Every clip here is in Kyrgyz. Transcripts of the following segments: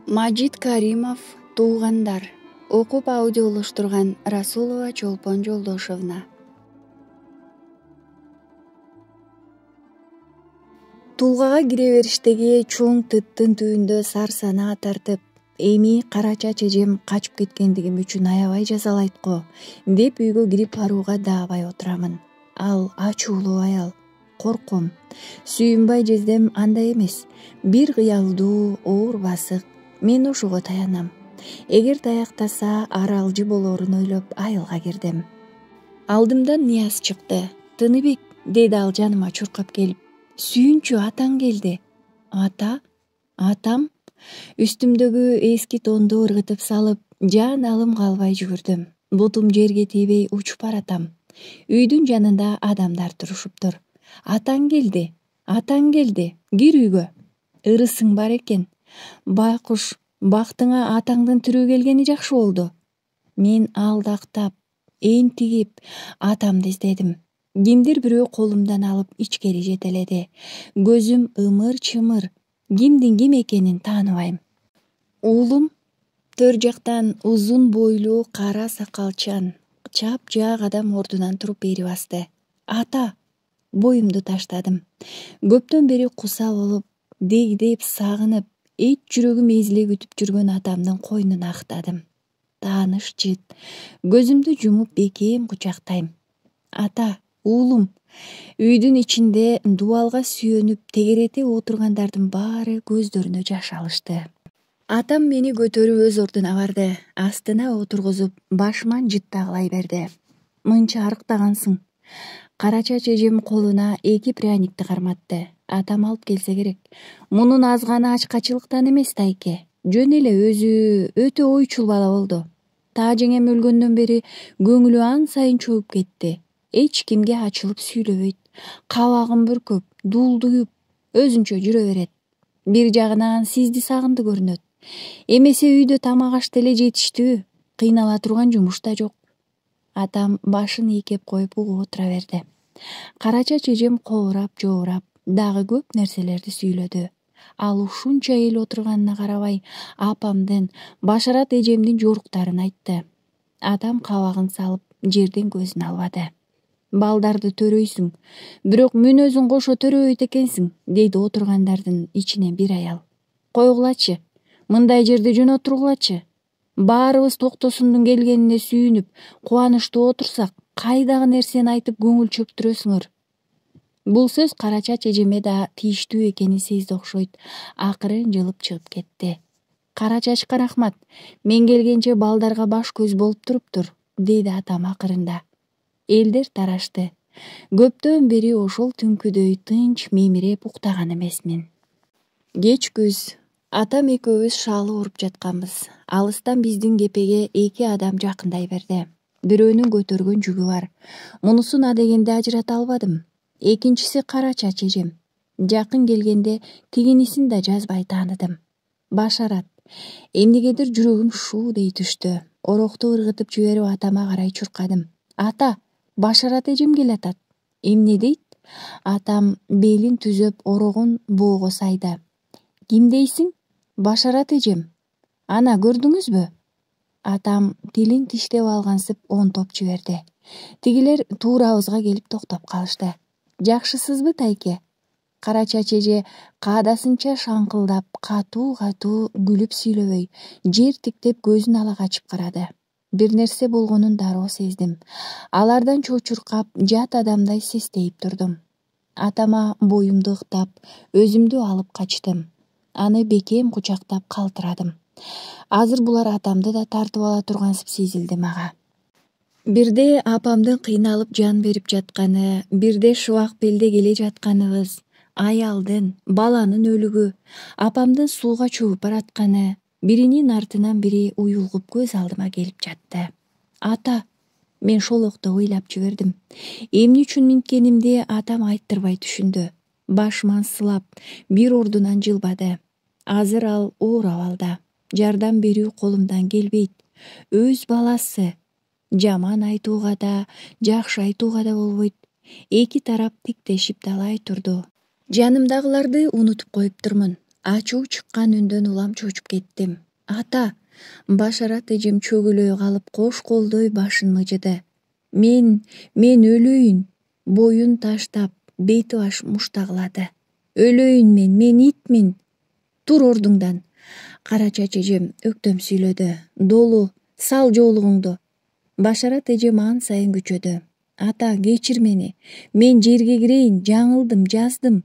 Мажит Каримов «Туугандар». Окуп аудиолоштурган Расулова Чолпон Жолдошевна. Тулгага кире бериштеги чоң тыттын түбүндө сарсанаа тартып, эми кара чач эжем качып кеткендигим үчүн аябай жазалайт го деп үйгө кирип барууга даабай отурамын. Ал ачуулуу аял. Корком. Сүйүнбай жездем андай эмес. Бир кыялдуу, оор басык. Мен ошого таянам. Эгер таяктаса аралжы болоорун ойлоп айылга кирдим. Алдымдан Нияз чыкты. «Тыныбек», деди ал жаныма чуркап келип. «Сүйүнчү, атаң келди». «Ата? Атам?» Үстүмдөгү эски тонду ыргытып салып, жан алым калбай жүгүрдүм. Бутум жерге тийбей учуп баратам. Үйдүн жанында адамдар турушуптур. «Атаң келди, атаң келди, кир үйгө. Ырысың бар экен. Байкуш, бактыңа атаңдын тирүү келгени жакшы болду». Мен алдактап, энтигип атамды издедим. Кимдир бирөө колумдан алып ичкери жетеледи. Көзүм ымыр-чымыр. Кимдин ким экенин тааныбайм. Уулум төр жактан узун бойлуу кара сакалчан, чапжаак адам ордунан туруп бери басты. «Ата!» Боюмду таштадым. Көптөн бери куса болуп, дегдеп сагынып, эч жүрөгүм эзиле күтүп жүргөн атамдын койнуна актадым. Тааныш жыт. Көзүмдү жумуп бекем кучактайм. «Ата, уулум». Үйдүн ичинде дубалга сүйөнүп тегерете отургандардын баары көздөрүнө жаш алышты. Атам мени көтөрүп өз ордуна барды. Астына отургузуп, башыман жыттагылай берди. «Мынча арыктагансың». Кара чач эжем колуна 2 пряникти карматты. «Атам алып келсе керек. Мунун азганы ачкачылыктан эмес, Тайке. Жөн эле өзү өтө ойчул бала болду. Таажеңем өлгөндөн бери көңүлү ан сайын чөгүп кетти. Эч кимге ачылып сүйлөбөйт. Кабагын бүркөп, дулдуюп, өзүнчө жүрө берет. Бир жагынан сизди сагынды көрүнөт. Эмесе үйдө тамак аш деле жетиштүү. Кыйнала турган жумуш да жок». Атам башын ийкеп коюп угуп отура берди. Кара чач эжем кобурап, жоорап, дагы көп нерселерди сүйлөдү. Ал ушунча эл отурганына карабай, апамдын, Башарат эжемдин жоруктарын айтты. Атам кабагын салып, жерден көзүн албады. «Балдарды төрөйсүң, бирок мүнөзүң кошо төрөбөйт экенсиң», дейди отургандардын ичинен бир аял. «Койгулачы, мындай жерде жөн отургулачы. Баарыбыз токтосундун келгенине сүйүнүп, кубанычтуу отурсак, кайдагы нерсени айтып көңүл чөктүрөсүңөр?» Бул сөз кара чач эжеме да тийиштүү экенин сезди окшойт. Акырын жылып чыгып кетти. «Кара чачка рахмат. Мен келгенче балдарга баш көз болуп туруптур», деди атам акырында. Элдер тарашты. Көптөн бери ошол түнкүдөй тынч мемиреп уктаган эмесмин. Кеч күз. Атам экөөбүз шаалы уруп жатканбыз. Алыстан биздин кепеге 2 адам жакындай берди. Бирөөнүн көтөргөн жүгү бар. Мунусун адегенде ажырата албадым. Экинчиси кара чач эжем. Жакын келгенде тигинисин да жазбай тааныдым. Башарат. Эмнегедир жүрөгүм шуу дей түштү. Орокту ыргытып жиберип атама карай чуркадым. «Ата, Башарат эжем келатат». «Эмне дейт?» Атам белин түзөп орогун боого сайды. «Ким дейсиң?» «Башарат эжем». «Ана, көрдүңүзбү?» Атам тилин тиштеп алгансып онтоп жиберди. Тигилер туурабызга келип токтоп калышты. «Жакшысызбы, Тайке?» Кара чач эже каадасынча шаңкылдап, катуу күлүп сүйлөбөй, жер тиктеп көзүн ала качып карады. Бир нерсе болгонун дароо сездим. Алардан чочуркап, жат адамдай сестейип турдум. Атама боюмду ыктап, өзүмдү алып качтым. Аны бекем кучактап калтырадым. Азыр булар атамды да тартып ала тургансып сезилди мага. Бирде апамдын кыйналып жан берип жатканы, бирде шыбак белде келе жатканыбыз, аялдын, баланын өлүгү, апамдын сууга чөгүп баратканы, биринин артынан бири уюлгуп көз алдыма келип жатты. «Ата!» Мен шолокто ыйлап жибердим. Эмне үчүн минткенимди атам айттырбай түшүндү. Башыман сылап, бир ордунан жылбады. Азыр ал оор абалда. Жардам берүү колумдан келбейт. Өз баласы. Жаман айтууга да, жакшы айтууга да болбойт. Эки тарап тиктешип далай турду. Жанымдагыларды унутуп коюптурмун. Ачуу чыккан үндөн улам чочуп кеттим. Ата! Башарат эжем чөгүлөй калып кош колдой башын мыжыды. Мен өлөйүн. Боюн таштап, бети баш муштагылады. Өлөйүн мен итмин. Тур ордуңдан. Кара чач эжем өктөм сүйлөдү. Долу, сал жоолугуңду. Башарат эжем ан сайын күчөдү. Ата, кечир мени. Мен жерге кирейин, жаңылдым, жаздым.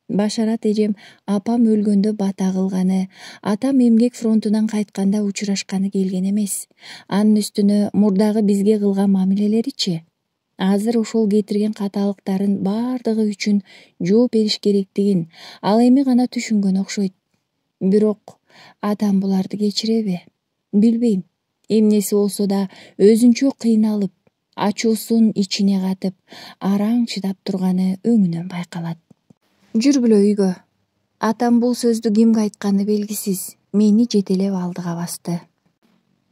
Башарат эжем апам өлгөндө бата кылганы, атам эмгек фронтунан кайтканда учурашканы келген эмес. Анын үстүнө мурдагы бизге кылган мамилелеричи. Азыр ошол кетирген катаалыктарын бардыгы үчүн жооп бериш керектигин ал эми гана түшүнгөн окшойт. Бирок атам буларды кечиреби? Билбейм. Эмнеси болсо да өзүнчө кыйналып, ачуусун ичине катып, араң чыдап турганы өңүнөн байкалат. Жүргүлө үйгө. Атам бул сөздү кимге айтканы белгисиз. Мени жетелеп алдыга басты.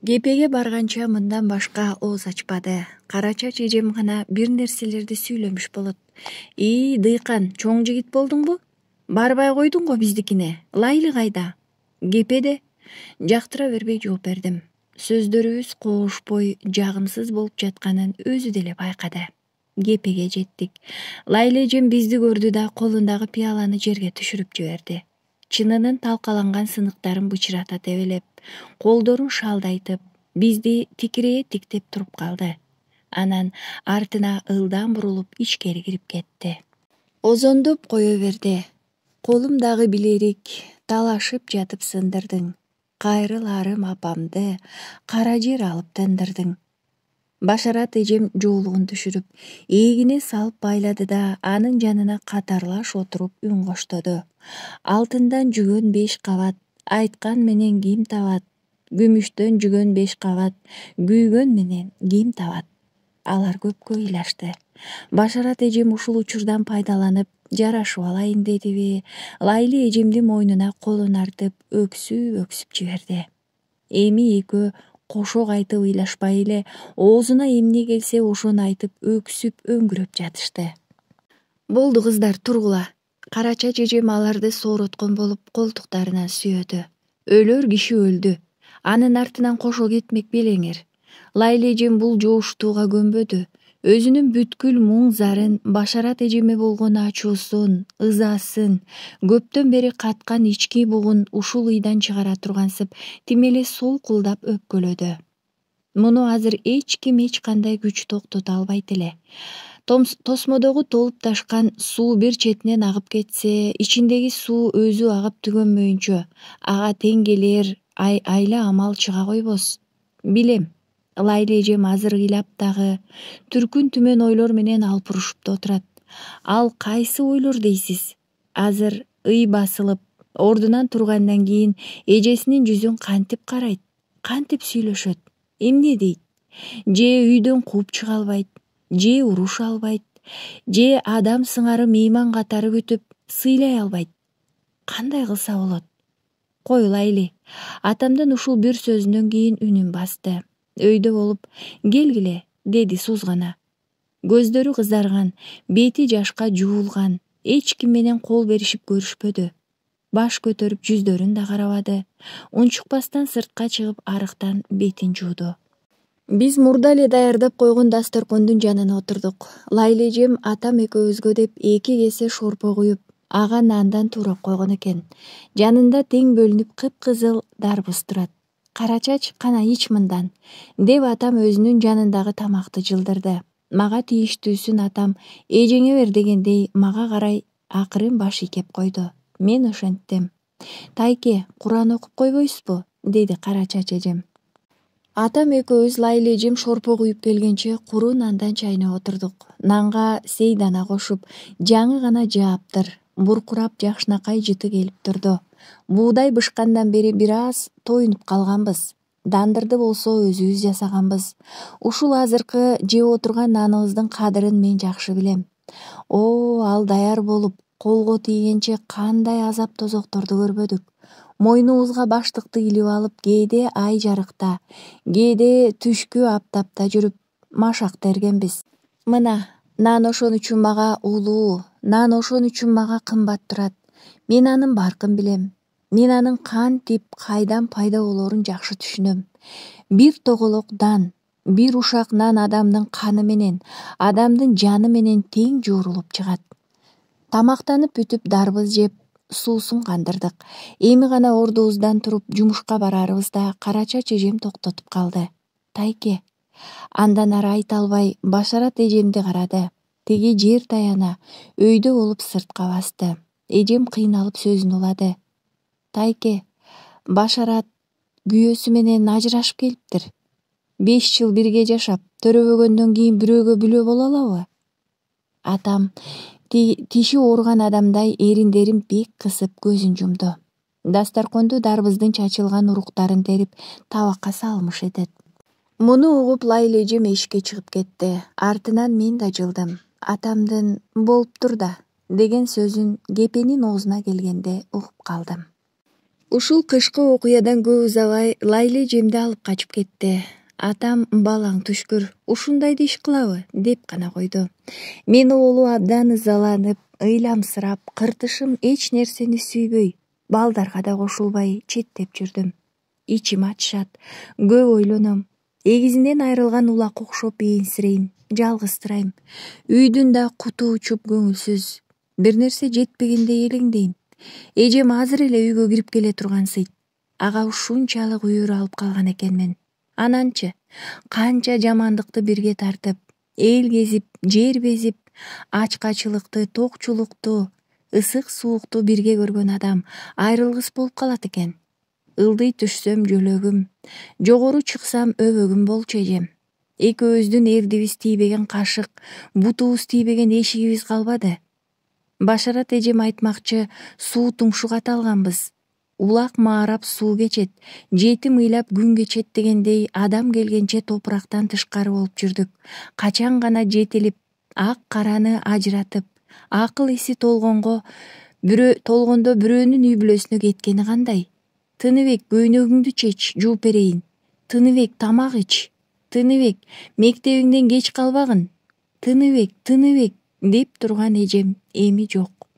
Кепеге барганча мындан башка ооз ачпады. Кара чач эжем гана бир нерселерди сүйлөмүш болот. Дыйкан, чоң жигит болдуңбу? Барбай койдуң го биздикине. Лайли кайда? Кепеде. Жактыра бербей жооп бердим. Сөздөрүбүз коошпой, жагымсыз болуп жатканын өзү деле байкады. Кепеге жеттик. Лайли эжем бизди көрдү да колундагы пиаланы жерге түшүрүп жиберди. Чынынын талкаланган сыныктарын бычырата тебелеп, колдорун шалдайтып, бизди тикирее тиктеп туруп калды. Анан артына ылдам бурулуп ичкери кирип кетти. Озондоп кое берди. Колумдагы билерик талашып жатып сындырдың. Кайрыларым апамды кара жер алып тындырдың. Башарат эжем жоолугун түшүрүп, эгине салып байлады да анын жанына катарлаш отуруп үн коштоду. Алтындан жүгөн 5 кабат, айткан менен ким табат? Күмүштөн жүгөн 5 кабат, күйгөн менен ким табат? Алар көпкө ыйлашты. Башарат эжем ушул учурдан пайдаланып, жарашып алайын дедиби, Лайли эжемдин мойнуна колун артып, өксүп жиберди. Эми экөө кошо кайтып ыйлашпай эле оозуна эмне келсе ошону айтып өксүп өңгүрөп жатышты. Болду кыздар, тургула. Кара чач эжем аларды соороткон болуп колтуктарынан сүйөдү. Өлөр киши өлдү. Анын артынан кошо кетмек белеңер. Лайли эжем бул жооштууга көнбөдү. Өзүнүн бүткүл муң зарын, Башарат эжеме болгон ачуусун, ызасын, көптөн бери каткан ички бугун ушул ыйдан чыгара тургансып, тим эле солкулдап өпкөлөдү. Муну азыр эч ким эч кандай күч токтото албайт эле. Тосмодогу толуп ташкан суу бир четинен агып кетсе, ичиндеги суу өзү агып түгөнмөйүнчө, ага тең келер айла амал чыга койбос. Билем. Лайли эжем азыр ыйлап дагы түркүн түмөн ойлор менен алпурушуп да отурат. Ал кайсы ойлор дейсиз? Азыр ый басылып, ордунан тургандан кийин эжесинин жүзүн кантип карайт, кантип сүйлөшөт, эмне дейт? Же үйдөн кууп чыга албайт, же уруша албайт, же адам сыңары мейман катары күтүп сыйлай албайт. Кандай кылса болот? Кой, Лайли. Атамдын ушул бир сөзүнөн кийин үнүн басты. Өйдө болуп, келгиле, деди сузгана. Көздөрү кызарган, бети жашка жуулган, эч ким менен кол беришип көрүшпөдү. Баш көтөрүп жүздөрүн да карабады. Унчукпастан сыртка чыгып арыктан бетин жууду. Биз мурда эле даярдап койгон дасторкондун жанына отурдук. Лайли эжем атам экөөбүзгө деп 2 кесе шорпо куюп, ага нандан туурап койгон экен. Жанында тең бөлүнүп кыпкызыл дарбыз турат. Кара чач, кана ич мындан, деп атам өзүнүн жанындагы тамакты жылдырды. Мага тийиштүүсүн атам эжеңе бер дегендей мага карай акырын баш ийкеп койду. Мен ошенттим. Тайке, Куран окуп койбойсузбу? Деди кара чач эжем. Атам экөөбүз Лайли эжем шорпо куюп келгенче куру нандан чайнап отурдук. Нанга сейдана кошуп, жаңы гана жааптыр, буркурап жакшынакай жыты келип турду. Буудай бышкандан бери бир аз тоюнуп калганбыз. Дандырды болсо өзүбүз жасаганбыз. Ушул азыркы жеп отурган наныбыздын кадырын мен жакшы билем. Ал даяр болуп, колго тийгенче кандай азап тозокторду көрбөдүк. Мойнубузга баштыкты илип алып, кээде ай жарыкта, кээде түшкү аптапта жүрүп, машак тергенбиз. Мына, нан ошон үчүн мага улуу, нан ошон үчүн мага кымбат турат. Мен анын баркын билем. Мен анын кантип кайдан пайда болоорун жакшы түшүнөм. Бир тоголок дан, бир ушак нан адамдын каны менен, адамдын жаны менен тең жуурулуп чыгат. Тамактанып бүтүп дарбыз жеп, суусун кандырдык. Эми гана ордубуздан туруп жумушка барарыбызда Карача чежем токтотуп калды. Тайке. Андан ары айта албай Башарат эжемди карады. Теги жер таяна, өйдө болуп сыртка басты. Эжем кыйналып сөзүн улады. Тайке, Башарат күйөөсү менен ажырашып келиптир. 5 жыл бирге жашап, төрөбөгөндөн кийин бирөөгө бүлө боло алабы? Атам тиши ооруган адамдай эриндерин бек кысып көзүн жумду. Дасторконду дарбыздын чачылган уруктарын терип табакка салмыш этет. Муну угуп Лайла эжем эшикке чыгып кетти. Артынан мен да жылдым. Атамдын "болуптур да" деген сөзүн кепенин оозуна келгенде угуп калдым. Ушул кышкы окуядан көп узабай Лайла эжемди алып качып кетти. Атам "балаң түшкүр, ушундайды иш кылабы" деп гана койду. Мен оолу абдан ызаланып, ыйламсырап, кыртышым эч нерсени сүйбөй, балдарга да кошулбай четтеп жүрдүм. Ичим ачышат, көп ойлоном. Эгизинен айрылган улакка окшоп ээнсирейм, жалгызтырайм. Үйдүн да куту учуп көңүлсүз. Бир нерсе жетпегендей элеңдейм. Эжем азыр эле үйгө кирип келе тургансыйт. Ага ушунчалык үйүр алып калган экенмин. Ананчы канча жамандыкты бирге тартып, эл кезип, жер безип, ачкачылыкты, токчулукту, ысык суукту бирге көргөн адам айрылгыс болуп калат экен. Ылдый түшсөм жөлөгүм, жогору чыксам өбөгүм болчу эжем. Экөөбүздүн эрдибиз тийбеген кашык, бутубуз тийбеген эшигибиз калбады. Башарат эжем айтмакчы, суу тумшугат алганбыз. Улак маарап суу кечет, жетим ыйлап күн кечет дегендей адам келгенче топурактан тышкары болуп жүрдүк. Качан гана жетилип, ак караны ажыратып, акыл эси толгондо бирөөнүн үй бүлөсүнө кеткени кандай? Тыныбек, көйнөгүңдү чеч, жууп берейин. Тыныбек, тамак ич. Тыныбек, мектебиңден кеч калбагын. Тыныбек деп турган эжем эми жок.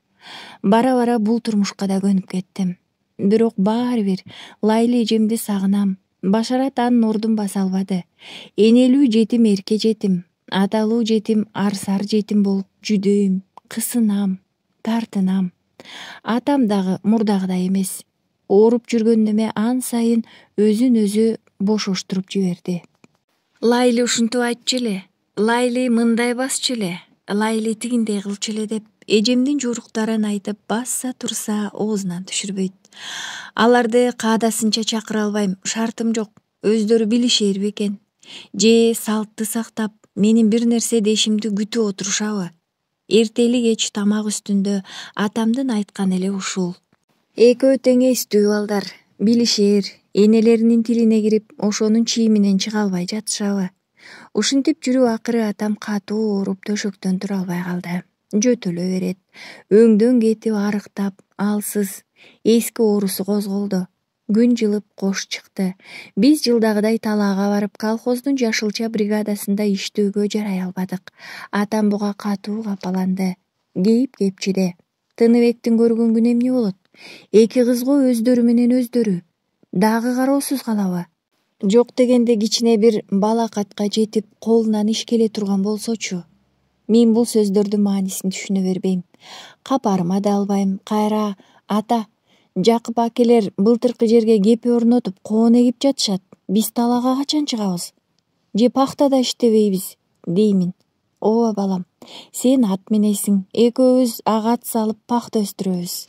Бара-бара бул турмушка да көнүп кеттим. Бирок баары бир Лайла эжемди сагынам. Башарат анын ордун баса албады. Энелүү жетим эрке жетим, аталуу жетим арсар жетим болуп жүдөйм, кысынам, тартынам. Атам дагы мурдагыдай эмес. Ооруп жүргөн неме ан сайын өзүн өзү бошоштуруп жиберди. Лайли ушинтип айтчу эле, Лайли мындай басчу эле, Лайли тигиндей кылчу эле деп эжемдин жоруктарын айтып басса турса оозунан түшүрбөйт. Аларды каадасынча чакыра албайм, шартым жок. Өздөрү билишер бекен. Же салтты сактап, менин бир нерсе дешимди күтүп отурушабы? Эртели кеч тамак үстүндө атамдын айтканы эле ушул. Экөө тең эстүү балдар, билишер, энелеринин тилине кирип, ошонун чийиминен чыга албай жатышабы? Ушинтип жүрүп акыры атам катуу ооруп төшөктөн тура албай калды. Жөтөлө берет. Өңдөн кетип арыктап, алсыз, эски оорусу козголду. Күн жылып кош чыкты. Биз жылдагыдай талаага барып, колхоздун жашылча бригадасында иштөөгө жарай албадык. Атам буга катуу капаланды. Кейип кепчиде. Тыныбектин көргөн күнү эмне болот? Эки кызго өздөрү менен өздөрү. Дагы кароосуз калабы? Жок дегенде кичине бир балакатка жетип, колунан иш келе турган болсочу. Мен бул сөздөрдүн маанисин түшүнө бербейм. Капарыма да албайм. Кайра ата, Жакып акелер былтыркы жерге кепи орнотуп, коон эгип жатышат. Биз талаага качан чыгабыз? Же пахтада иштебейбиз, деймин. Ооба балам, сен ат минесиң, экөөбүз ага ат салып пахта өстүрөбүз.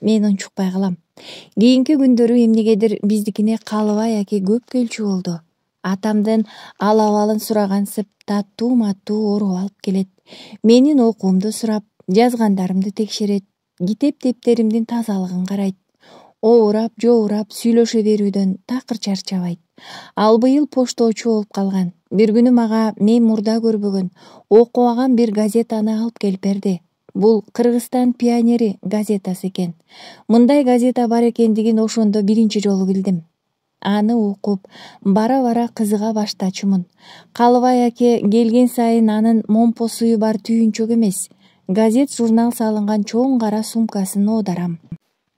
Мен унчукпай калам. Кийинки күндөрү эмнегедир биздикине Калыбай аке көп келчү болду. Атамдын ал абалын сурагансып, таттуу-маттуу оруп алып келет. Менин окуумду сурап, жазгандарымды текшерет, китеп дептеримдин тазалыгын карайт. Оорап, жоорап сүйлөшө берүүдөн такыр чарчабайт. Ал быйыл поштоочу болуп калган. Бир күнү мага мен мурда көрбөгөн, окубаган бир газетаны алып келип берди. Бул Кыргызстан пионери газетасы экен. Мындай газета бар экендигин ошондо биринчи жолу билдим. Аны окуп, бара-бара кызыга баштачумун. Калыбай аке келген сайын анын момпо суyu бар түйүнчөк эмес, газет журнал салынган чоң кара сумкасын оодарам.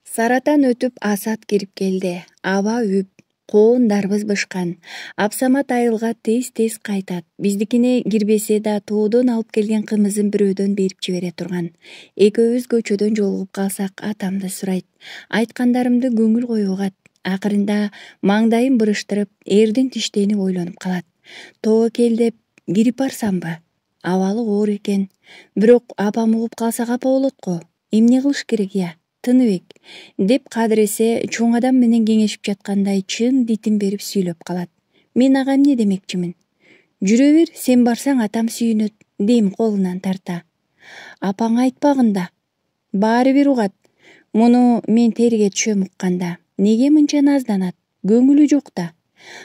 Саратан өтүп Асат кирип келди. Аба үп, коон дарбыз бышкан. Апсамат айылга тез кайтат. Биздикине кирбесе да тоодон алып келген кымызын бирөөдөн берип жибере турган. Экөөбүз көчөдөн жолугуп калсак атамды сурайт. Айткандарымды көңүл коюп угат. Акырында маңдайын бырыштырып, эрдин тиштенип ойлонуп калат. Тоо кел деп кирип барсамбы? Абалы оор экен. Бирок апам угуп калса капа болот го. Эмне кылыш керек я? Тыныбек деп кадыресе чоң адам менен кеңешип жаткандай чын дитин берип сүйлөп калат. Мен ага эмне демекчимин? Жүрө бер, сен барсаң атам сүйүнөт, дейм колунан тарта. Апаң айтпагын да. Баары бир угат. Муну мен терге түшөм укканда. Неге мынча назданат? Көңүлү жок да.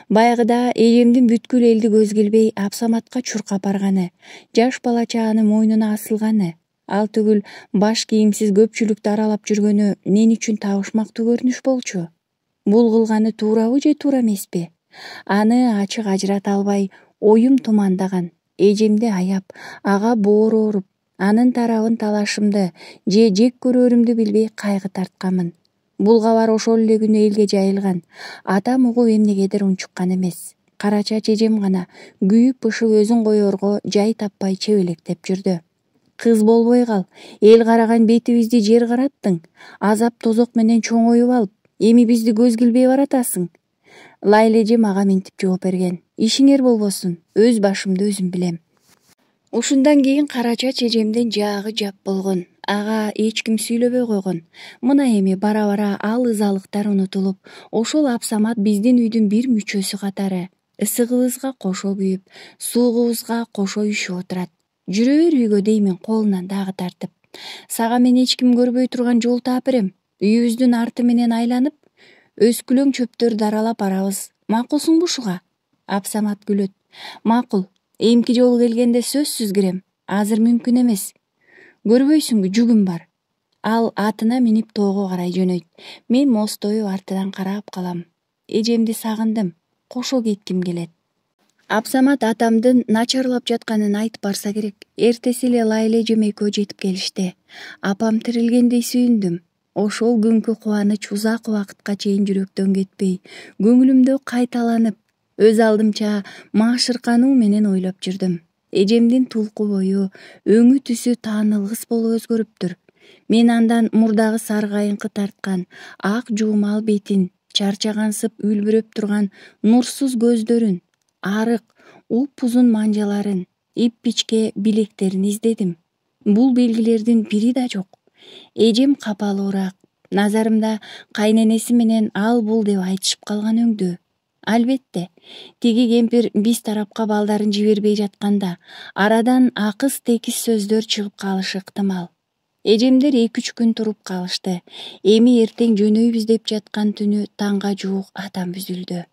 Баягыда эжемдин бүткүл элди көзгө илбей Апсаматка чуркап барганы, жаш бала чааны мойнуна асылганы, ал түгүл баш кийимсиз көпчүлүктү аралап жүргөнү мен үчүн табышмактуу көрүнүш болчу. Бул кылганы туурабы же туура эмеспи? Аны ачык ажырата албай оюм тумандаган. Эжемди аяп, ага боор ооруп, анын тарабын талашымды же жек көрөрүмдү билбей кайгы тартканмын. Бул кабар ошол эле күнү элге жайылган. Атам угуп эмнегедир унчуккан эмес. Кара чач эжем гана күйүп бышып өзүн коерго жай таппай чебелектеп жүрдү. Кыз болбой кал, эл караган бетибизди жер караттың. Азап тозок менен чоңоюп алып, эми бизди көзгө илбей баратасың. Лайла эжем ага мынтип жооп берген. Ишиңер болбосун, өз башымды өзүм билем. Ушундан кийин кара чач эжемдин жаагы жап болгон. Ага эч ким сүйлөбөй койгон. Мына эми бара-бара ал ызалыктар унутулуп, ошол Апсамат биздин үйдүн бир мүчөсү катары. Ысыгыбызга кошо күйүп, суугубузга кошо үшүп отурат. Жүрө бер үйгө деймин колунан дагы тартып. Сага мен эч ким көрбөй турган жол таап берем. Үйүбүздүн арты менен айланып, өскүлөң чөптөрдү аралап барабыз. Макулсуңбу ушуга? Апсамат күлөт. Макул. Эмки жолу келгенде сөзсүз кирем. Азыр мүмкүн эмес. Көрбөйсүңбү, жүгүм бар. Ал атына минип тоого карай жөнөйт. Мен мостоюп артынан карап калам. Эжемди сагындым. Кошо кетким келет. Апсамат атамдын начарлап жатканын айтып барса керек. Эртеси эле Лайла эжем экөө жетип келишти. Апам тирилгендей сүйүндүм. Ошол күнкү кубаныч узак убакытка чейин жүрөктөн кетпей, көңүлүмдө кайталанып, өз алдымча маашыркануу менен ойлоп жүрдүм. Эжемдин тулку бою, өңү түсү таанылгыс болуп өзгөрүптүр. Мен андан мурдагы саргайыңкы тарткан, ак жуумал бетин, чарчагансып үлбүрөп турган нурсуз көздөрүн, арык, уп-узун манжаларын, ип-ичке билектерин издедим. Бул белгилердин бири да жок. Эжем капалуураак, назарымда кайненеси менен ал бул деп айтышып калган өңдүү. Албетте, тиги кемпир биз тарапка балдарын жибербей жатканда арадан акыс-текис сөздөр чыгып калышы ыктымал. Эжемдер 2-3 күн туруп калышты. Эми эртең жөнөйбүз деп жаткан түнү таңга жуук атам үзүлдү.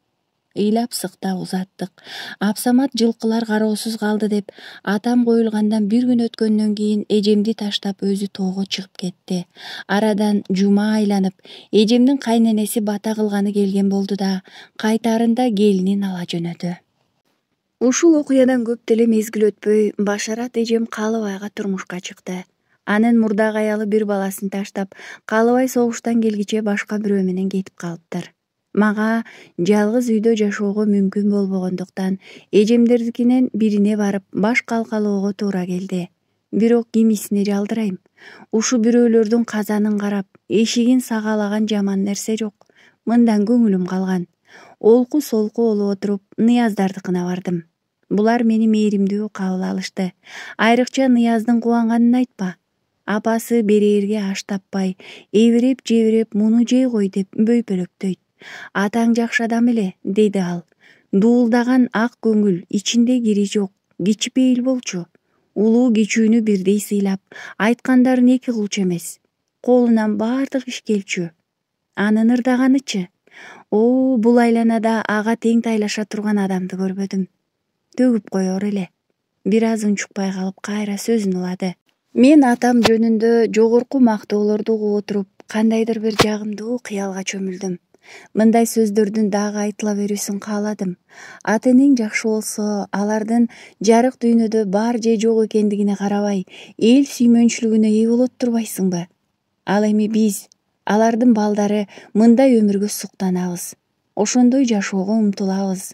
Ыйлап сыктап узаттык. Апсамат жылкылар кароосуз калды деп атам коюлгандан бир күн өткөндөн кийин эжемди таштап өзү тоого чыгып кетти. Арадан жума айланып, эжемдин кайненеси бата кылганы келген болду да кайтаарында келинин ала жөнөдү. Ушул окуядан көп деле мезгил өтпөй Башарат эжем Калыбайга турмушка чыкты. Анын мурдагы аялы бир баласын таштап, Калыбай согуштан келгиче башка бирөө менен кетип калыптыр. Мага жалгыз үйдө жашоого мүмкүн болбогондуктан эжемдердикинен бирине барып баш калкалоого туура келди. Бирок кимисине жалдырайм. Ушу бирөөлөрдүн казанын карап, эшигин сагалаган жаман нерсе жок. Мындан көңүлүм калган. Олку-солку болуп отуруп Нияздардыкына бардым. Булар мени мээримдүү кабыл алышты. Айрыкча Нияздын кубанганын айтпа. Апасы берээрге аш таппай, эбиреп-жебиреп муну жей кой деп бөйпөлөктөйт. Атаң жакшы адам эле, деди ал. Дуулдаган ак көңүл, ичинде кири жок, кичипейил болчу. Улуу кичүүнү бирдей сыйлап, айткандарын эки кылчу эмес. Колунан баардык иш келчү. Анын ырдаганычы? Бул айланада ага тең тайлаша турган адамды көрбөдүм. Төгүп коер эле. Бир аз унчукпай калып кайра сөзүн улады. Мен атам жөнүндө жогорку мактоолорду угуп отуруп, кандайдыр бир жагымдуу кыялга чөмүлдүм. Мындай сөздөрдүн дагы айтыла берүүсүн кааладым. Ата-энең жакшы болсо, алардын жарык дүйнөдө бар же жок экендигине карабай, эл сүймөнчүлүгүнө ээ болот турбайсыңбы? Ал эми биз, алардын балдары мындай өмүргө суктанабыз, ошондой жашоого умтулабыз.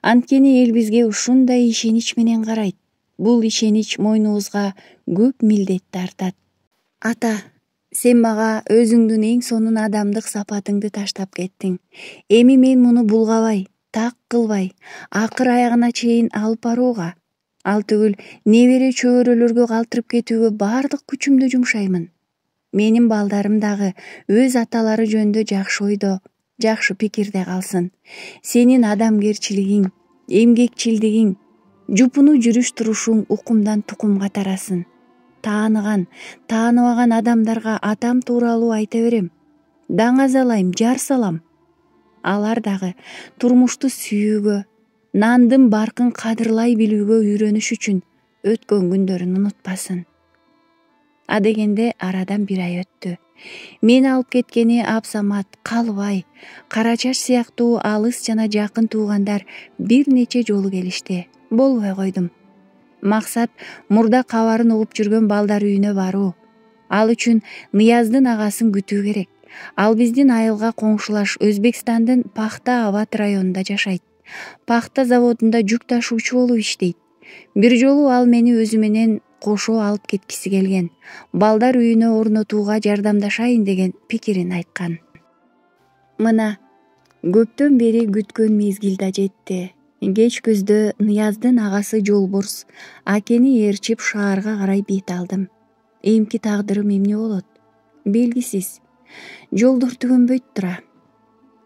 Анткени эл бизге ушундай ишенич менен карайт. Бул ишенич мойнубузга көп милдетти артат. Ата, сен мага өзүңдүн эң сонун адамдык сапатыңды таштап кеттиң. Эми мен муну булгабай, так кылбай, акыр аягына чейин алып барууга, ал түгүл небере чөбөрөлөргө калтырып кетүүгө баардык күчүмдү жумшаймын. Менин балдарым дагы өз аталары жөнүндө жакшы ойдо, жакшы пикирде калсын. Сенин адамгерчилигиң, эмгекчилдигиң, жупуну жүрүш турушуң укумдан тукумга тарасын. Тааныган, тааныбаган адамдарга атам тууралуу айта берем. Даңазалайм, жар салам. Алар дагы турмушту сүйүүгө, нандын баркын кадырлай билүүгө үйрөнүш үчүн өткөн күндөрүн унутпасын. Адегенде арадан 1 ай өттү. Мени алып кеткени Абсамат, Калыбай, Карачаш сыяктуу алыс жана жакын туугандар бир нече жолу келишти. Болбой койдум. Максат мурда кабарын угуп жүргөн балдар үйүнө баруу. Ал үчүн Нияздын агасын күтүү керек. Ал биздин айылга коңшулаш Өзбекстандын Пахта Абад районунда жашайт. Пахта заводунда жүк ташуучу болуп иштейт. Бир жолу ал мени өзү менен кошо алып кеткиси келген. Балдар үйүнө орнотууга жардамдашайын деген пикирин айткан. Мына, көптөн бери күткөн мезгил да жетти. Кеч күздө Нияздын агасы Жолборс акени ээрчип шаарга карай бет алдым. Эмки тагдырым эмне болот? Белгисиз. Жолдор түгөнбөйт тура.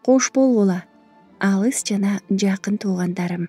Кош болгула, алыс жана жакын туугандарым.